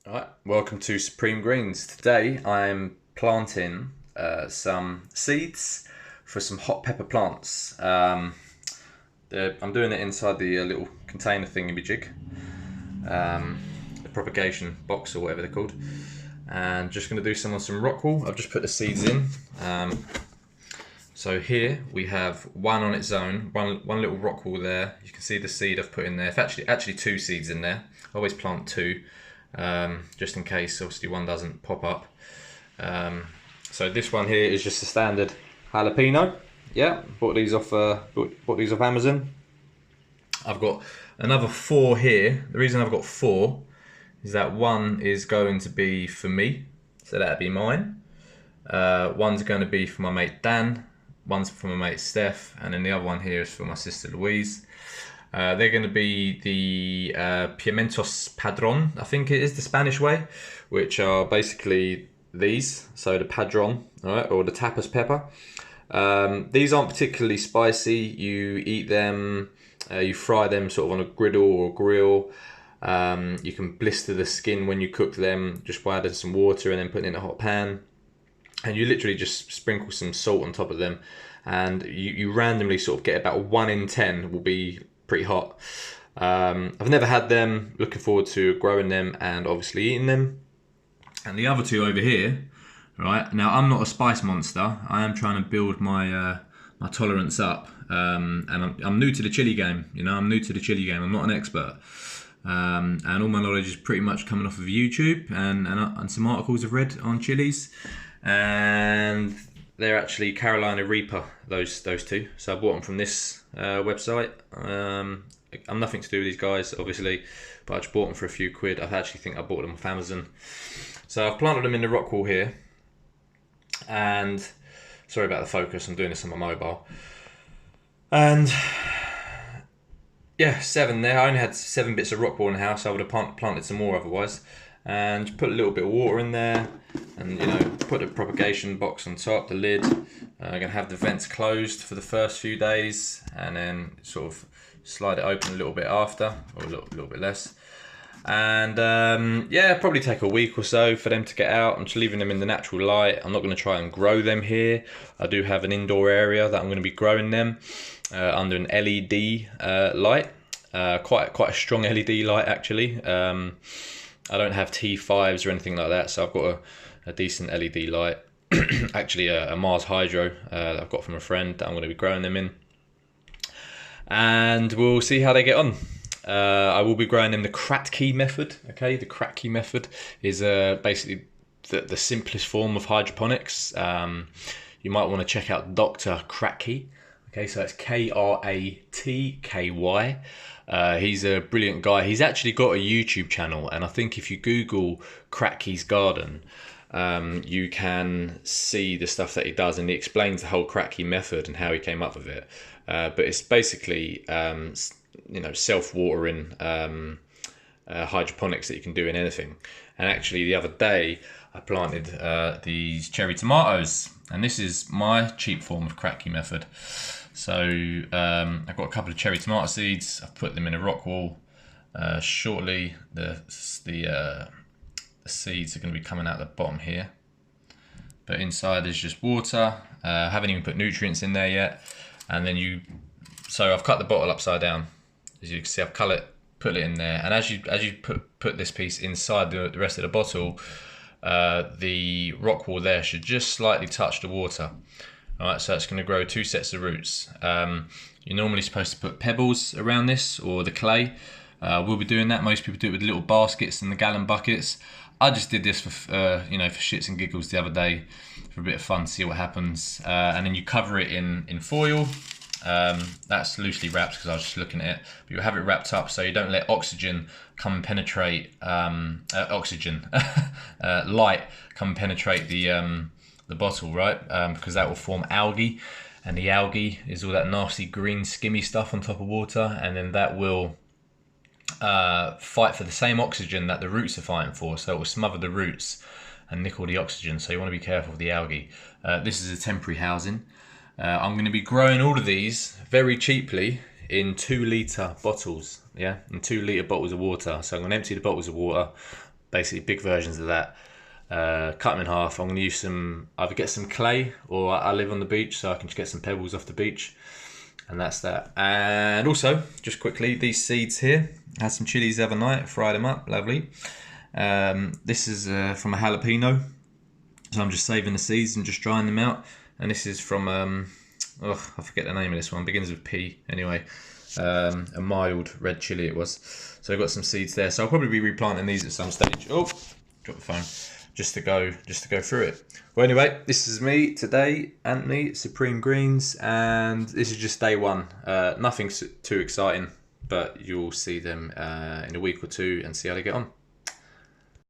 Alright, welcome to Supreme Greens. Today I'm planting some seeds for some hot pepper plants. I'm doing it inside the little container thingy-majig, the propagation box or whatever they're called, and just going to do some on some rock wool. I've just put the seeds in. So here we have one on its own, one little rock wool there. You can see the seed I've put in there. Actually two seeds in there. I always plant two. Just in case obviously one doesn't pop up. So this one here is just a standard jalapeno. Yeah, bought these off Amazon. I've got another 4 here. The reason I've got 4 is that one is going to be for me, so that'd be mine. One's going to be for my mate Dan, one's for my mate Steph, and then the other one here is for my sister Louise. They're going to be the Pimientos Padron, I think it is the Spanish way, which are basically these. So the Padron, all right, or the tapas pepper. These aren't particularly spicy. You eat them, you fry them sort of on a griddle or grill. You can blister the skin when you cook them just by adding some water and then putting it in a hot pan. And you literally just sprinkle some salt on top of them, and you randomly sort of get about 1 in 10 will be pretty hot. I've never had them, looking forward to growing them and obviously eating them. And the other 2 over here, right, now I'm not a spice monster. I am trying to build my my tolerance up, and I'm new to the chili game, you know, I'm not an expert. And all my knowledge is pretty much coming off of YouTube and some articles I've read on chilies. And they're actually Carolina Reaper, those 2. So I bought them from this website. I'm nothing to do with these guys, obviously, but I just bought them for a few quid. I actually think I bought them off Amazon. So I've planted them in the rock wall here. And sorry about the focus, I'm doing this on my mobile. And yeah, 7 there. I only had 7 bits of rock wall in the house. I would have planted some more otherwise. And just put a little bit of water in there, and you know, put a propagation box on top, the lid. I'm gonna have the vents closed for the first few days, and then sort of slide it open a little bit after, or a little bit less. And yeah, probably take a week or so for them to get out. I'm just leaving them in the natural light. I'm not going to try and grow them here. I do have an indoor area that I'm going to be growing them under an LED light, quite a strong LED light actually. I don't have T5s or anything like that, so I've got a decent LED light. Actually, a Mars Hydro that I've got from a friend that I'm going to be growing them in. And we'll see how they get on. I will be growing them the Kratky Method. Okay, the Kratky Method is basically the simplest form of hydroponics. You might want to check out Dr. Kratky. Okay, so it's Kratky. He's a brilliant guy. He's actually got a YouTube channel, and I think if you Google Kratky's Garden, you can see the stuff that he does, and he explains the whole Kratky method and how he came up with it. But it's basically, you know, self-watering hydroponics that you can do in anything. And actually, the other day, I planted these cherry tomatoes, and this is my cheap form of Kratky method. So I've got a couple of cherry tomato seeds. I've put them in a rock wall. Shortly, the seeds are going to be coming out the bottom here. But inside is just water. I haven't even put nutrients in there yet. And then so I've cut the bottle upside down. As you can see, I've put it in there. And as you put this piece inside the rest of the bottle, the rock wall there should just slightly touch the water. All right, so it's going to grow 2 sets of roots. You're normally supposed to put pebbles around this, or the clay. We'll be doing that. Most people do it with little baskets and the gallon buckets. I just did this for you know, for shits and giggles the other day, for a bit of fun, to see what happens. And then you cover it in foil. That's loosely wrapped because I was just looking at it. But you have it wrapped up so you don't let oxygen come and penetrate light come and penetrate the bottle, right? Because that will form algae, and the algae is all that nasty green skimmy stuff on top of water, and then that will fight for the same oxygen that the roots are fighting for, so it will smother the roots and nick all the oxygen. So you want to be careful of the algae. This is a temporary housing. I'm going to be growing all of these very cheaply in 2 litre bottles, yeah, in 2 litre bottles of water. So I'm going to empty the bottles of water, basically big versions of that. Cut them in half. I'm going to use either get some clay, or I live on the beach, so I can just get some pebbles off the beach. And that's that. And also, just quickly, these seeds here, I had some chilies the other night, fried them up, lovely. This is from a jalapeno, so I'm just saving the seeds and just drying them out. And this is from, I forget the name of this one, begins with P anyway. A mild red chili it was. So I've got some seeds there. So I'll probably be replanting these at some stage. Oh, drop the phone. Just to go through it. Well, anyway, this is me today, Anthony, Supreme Greens, and this is just day one. Nothing too exciting, but you'll see them in a week or two and see how they get on.